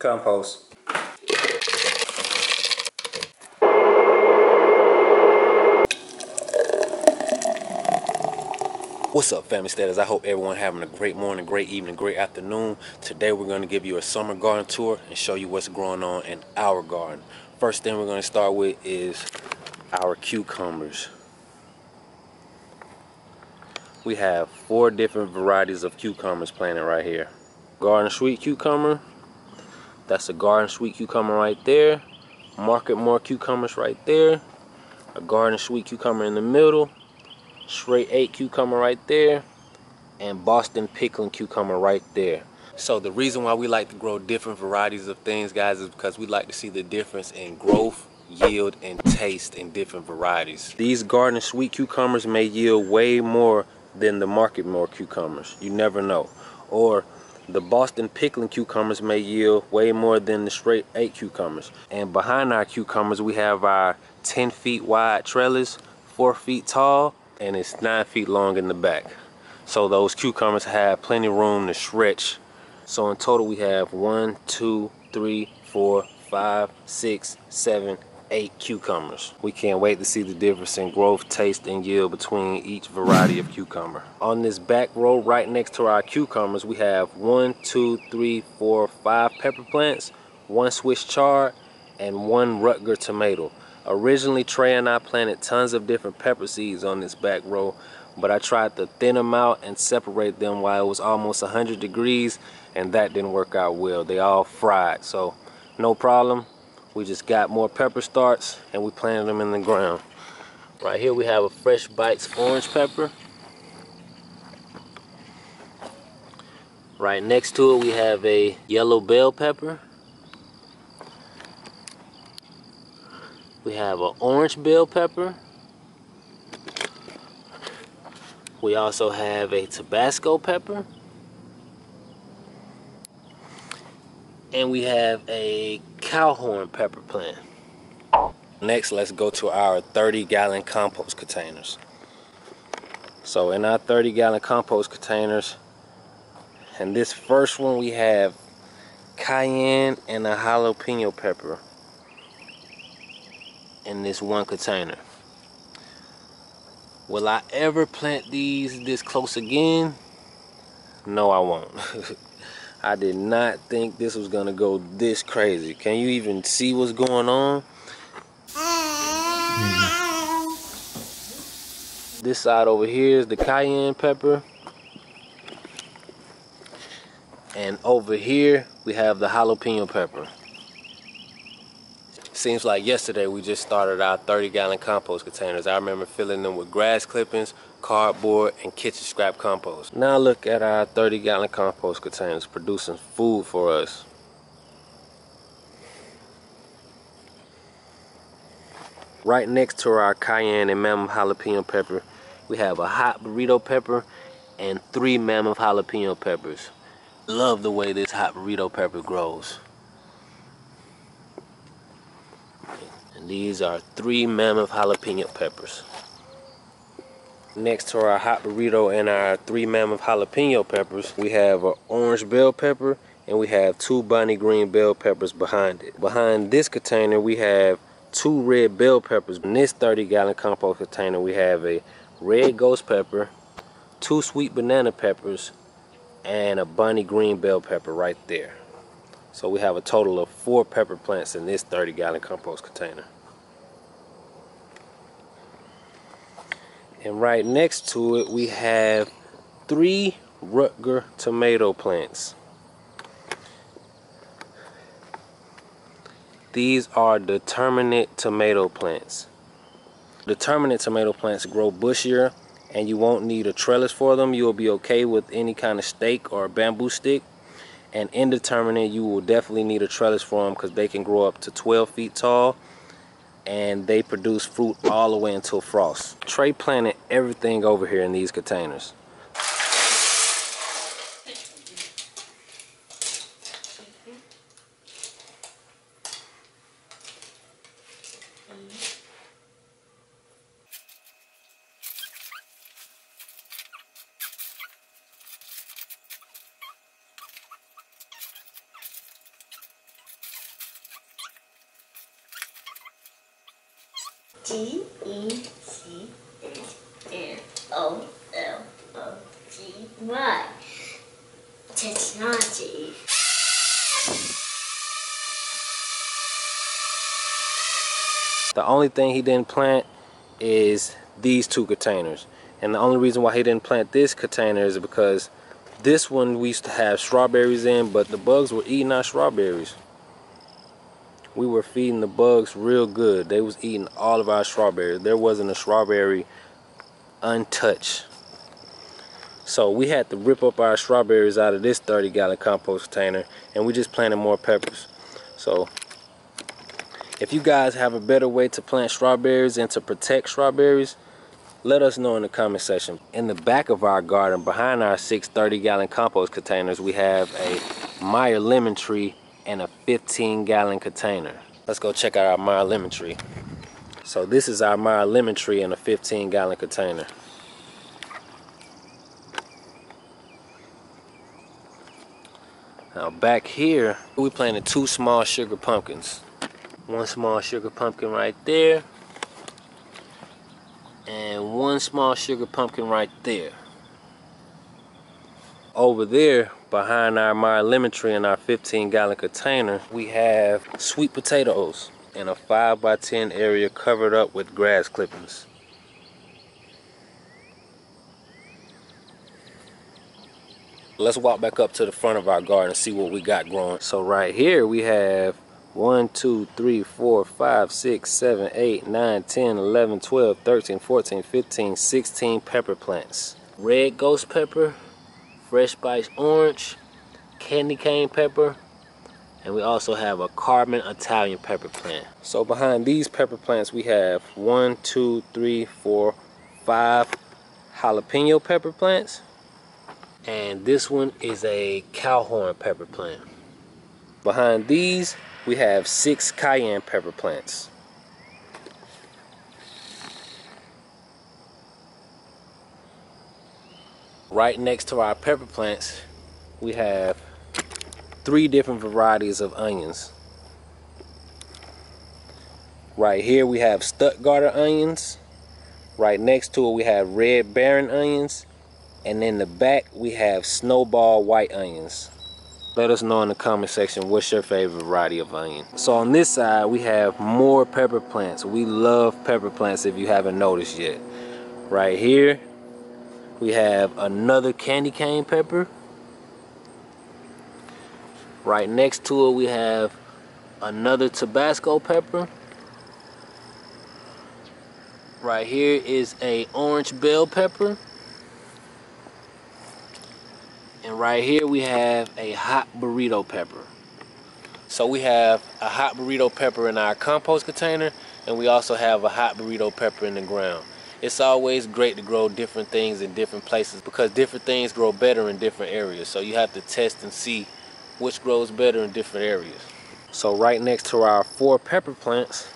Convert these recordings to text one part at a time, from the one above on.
Compost. What's up, Familysteaders? I hope everyone having a great morning, great evening, great afternoon. Today we're going to give you a summer garden tour and show you what's growing on in our garden. First thing we're going to start with is our cucumbers. We have 4 different varieties of cucumbers planted right here. Garden sweet cucumber, that's a garden sweet cucumber right there. Market more cucumbers right there. A garden sweet cucumber in the middle. Straight 8 cucumber right there, and Boston pickling cucumber right there. So the reason why we like to grow different varieties of things, guys, is because we like to see the difference in growth, yield, and taste in different varieties. These garden sweet cucumbers may yield way more than the market more cucumbers. You never know. Or the Boston pickling cucumbers may yield way more than the straight 8 cucumbers. And behind our cucumbers we have our 10 feet wide trellis, 4 feet tall, and it's 9 feet long in the back. So those cucumbers have plenty of room to stretch. So in total we have 1, 2, 3, 4, 5, 6, 7, 8 cucumbers. We can't wait to see the difference in growth, taste, and yield between each variety of cucumber. On this back row right next to our cucumbers we have 1, 2, 3, 4, 5 pepper plants, 1 Swiss chard, and 1 Rutger tomato. Originally, Trey and I planted tons of different pepper seeds on this back row, but I tried to thin them out and separate them while it was almost 100 degrees, and that didn't work out well. They all fried, so no problem. We just got more pepper starts and we planted them in the ground. Right here we have a Fresh Bites orange pepper. Right next to it we have a yellow bell pepper. We have an orange bell pepper. We also have a Tabasco pepper. And we have a cowhorn pepper plant. Next, let's go to our 30-gallon compost containers. So in our 30-gallon compost containers, and this first one we have cayenne and a jalapeno pepper in this one container. Will I ever plant these this close again? No, I won't. I did not think this was gonna go this crazy. Can you even see what's going on? This side over here is the cayenne pepper. And over here we have the jalapeno pepper. Seems like yesterday we just started our 30-gallon compost containers. I remember filling them with grass clippings, cardboard, and kitchen scrap compost. Now look at our 30-gallon compost containers producing food for us. Right next to our cayenne and mammoth jalapeno pepper, we have a hot burrito pepper and 3 mammoth jalapeno peppers. Love the way this hot burrito pepper grows. And these are 3 mammoth jalapeno peppers. Next to our hot burrito and our 3 mammoth jalapeno peppers, we have an orange bell pepper and we have 2 Bonnie green bell peppers behind it. Behind this container we have 2 red bell peppers. In this 30-gallon compost container we have a red ghost pepper, 2 sweet banana peppers, and a Bonnie green bell pepper right there. So we have a total of 4 pepper plants in this 30-gallon compost container. And right next to it we have 3 Rutger tomato plants. These are determinate tomato plants. Determinate tomato plants grow bushier and you won't need a trellis for them. You will be okay with any kind of stake or bamboo stick. And indeterminate, you will definitely need a trellis for them because they can grow up to 12 feet tall and they produce fruit all the way until frost. Trey planted everything over here in these containers. T-E-C-H-N-O-L-O-G-Y. Technology. The only thing he didn't plant is these 2 containers. And the only reason why he didn't plant this container is because this one we used to have strawberries in, but the bugs were eating our strawberries. We were feeding the bugs real good. They was eating all of our strawberries. There wasn't a strawberry untouched. So we had to rip up our strawberries out of this 30-gallon compost container, and we just planted more peppers. So if you guys have a better way to plant strawberries and to protect strawberries, let us know in the comment section. In the back of our garden, behind our 6 30-gallon compost containers, we have a Meyer lemon tree and a 15-gallon container. Let's go check out our Meyer lemon tree. So this is our Meyer lemon tree in a 15-gallon container. Now back here, we planted 2 small sugar pumpkins. 1 small sugar pumpkin right there, and 1 small sugar pumpkin right there. Over there, behind our Meyer lemon tree in our 15-gallon container, we have sweet potatoes in a 5x10 area covered up with grass clippings. Let's walk back up to the front of our garden and see what we got growing. So right here we have 1, 2, 3, 4, 5, 6, 7, 8, 9, 10, 11, 12, 13, 14, 15, 16 pepper plants. Red ghost pepper, fresh spice orange, candy cane pepper, and we also have a carbon Italian pepper plant. So behind these pepper plants we have 1, 2, 3, 4, 5 jalapeno pepper plants, and this one is a cowhorn pepper plant. Behind these we have 6 cayenne pepper plants. Right next to our pepper plants, we have 3 different varieties of onions. Right here we have Stuttgarter onions. Right next to it we have red Baron onions. And in the back we have snowball white onions. Let us know in the comment section what's your favorite variety of onion. So on this side we have more pepper plants. We love pepper plants if you haven't noticed yet. Right here we have another candy cane pepper. Right next to it we have another Tabasco pepper. Right here is a orange bell pepper. And right here we have a hot burrito pepper. So we have a hot burrito pepper in our compost container, and we also have a hot burrito pepper in the ground. It's always great to grow different things in different places because different things grow better in different areas. So you have to test and see which grows better in different areas. So right next to our 4 pepper plants,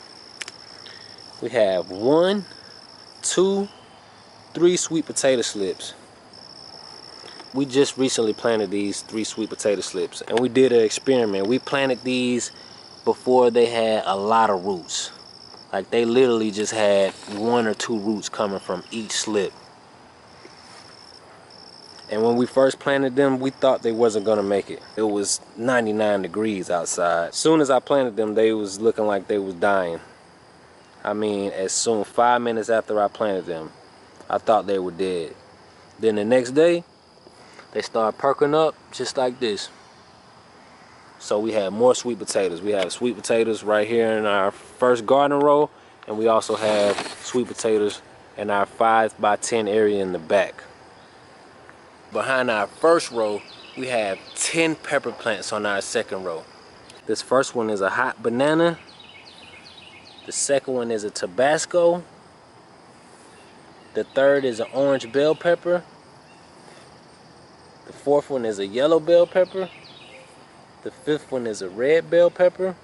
we have 1, 2, 3 sweet potato slips. We just recently planted these 3 sweet potato slips, and we did an experiment. We planted these before they had a lot of roots. Like they literally just had 1 or 2 roots coming from each slip. And when we first planted them, we thought they wasn't gonna make it. It was 99 degrees outside. As soon as I planted them, they was looking like they was dying. I mean, as soon 5 minutes after I planted them, I thought they were dead. Then the next day, they started perking up just like this. So we have more sweet potatoes. We have sweet potatoes right here in our first garden row, and we also have sweet potatoes in our 5x10 area in the back. Behind our first row, we have 10 pepper plants on our second row. This first one is a hot banana. The second one is a Tabasco. The third is an orange bell pepper. The fourth one is a yellow bell pepper. The fifth one is a red bell pepper.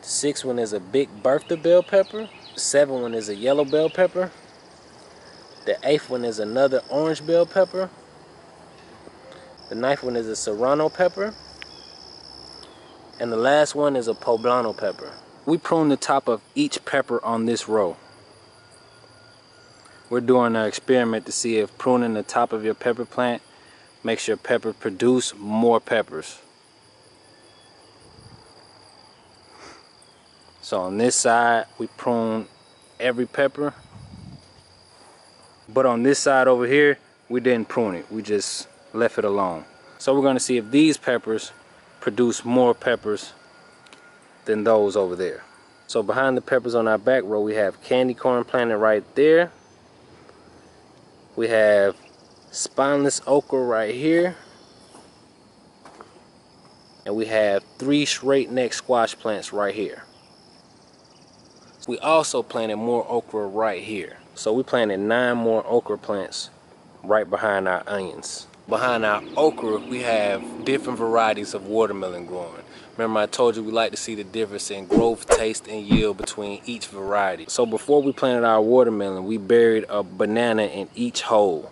The sixth one is a big Bertha bell pepper. The seventh one is a yellow bell pepper. The eighth one is another orange bell pepper. The ninth one is a serrano pepper. And the last one is a poblano pepper. we prune the top of each pepper on this row. We're doing an experiment to see if pruning the top of your pepper plant makes your pepper produce more peppers. So on this side, we prune every pepper. But on this side over here, we didn't prune it. We just left it alone. So we're going to see if these peppers produce more peppers than those over there. So behind the peppers on our back row, we have candy corn planted right there. We have spineless okra right here. And we have 3 straight neck squash plants right here. We also planted more okra right here. So we planted 9 more okra plants right behind our onions. Behind our okra, we have different varieties of watermelon growing. Remember, I told you we like to see the difference in growth, taste, and yield between each variety. So before we planted our watermelon, we buried a banana in each hole.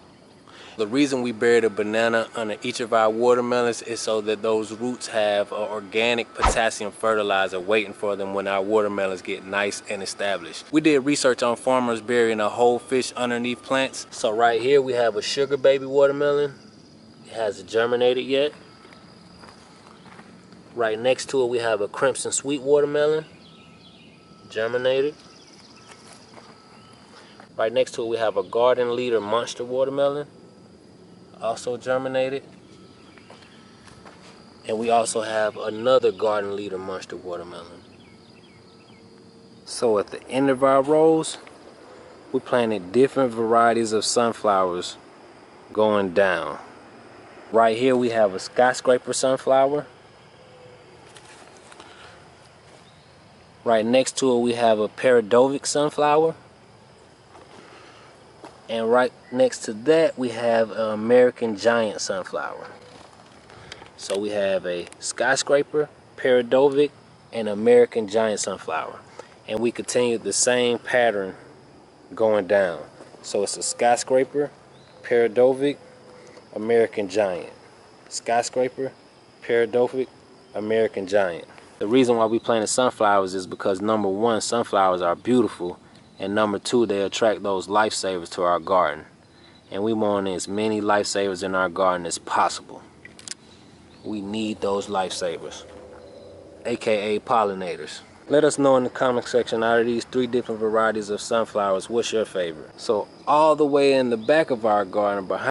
The reason we buried a banana under each of our watermelons is so that those roots have an organic potassium fertilizer waiting for them when our watermelons get nice and established. We did research on farmers burying a whole fish underneath plants. So right here we have a sugar baby watermelon. It hasn't germinated yet. Right next to it we have a crimson sweet watermelon, germinated. Right next to it we have a garden leader monster watermelon, also germinated. And we also have another garden leader monster watermelon. So at the end of our rows, we planted different varieties of sunflowers going down. Right here we have a skyscraper sunflower. Right next to it we have a Prolific sunflower. And right next to that we have an American giant sunflower. So we have a skyscraper, Prolific, and American giant sunflower. And we continued the same pattern going down. So it's a skyscraper, Prolific, American giant. Skyscraper, Prolific, American giant. The reason why we planted sunflowers is because number 1, sunflowers are beautiful, and number 2, they attract those lifesavers to our garden. And we want as many lifesavers in our garden as possible. We need those lifesavers, aka pollinators. Let us know in the comment section, out of these 3 different varieties of sunflowers, what's your favorite? So all the way in the back of our garden, behind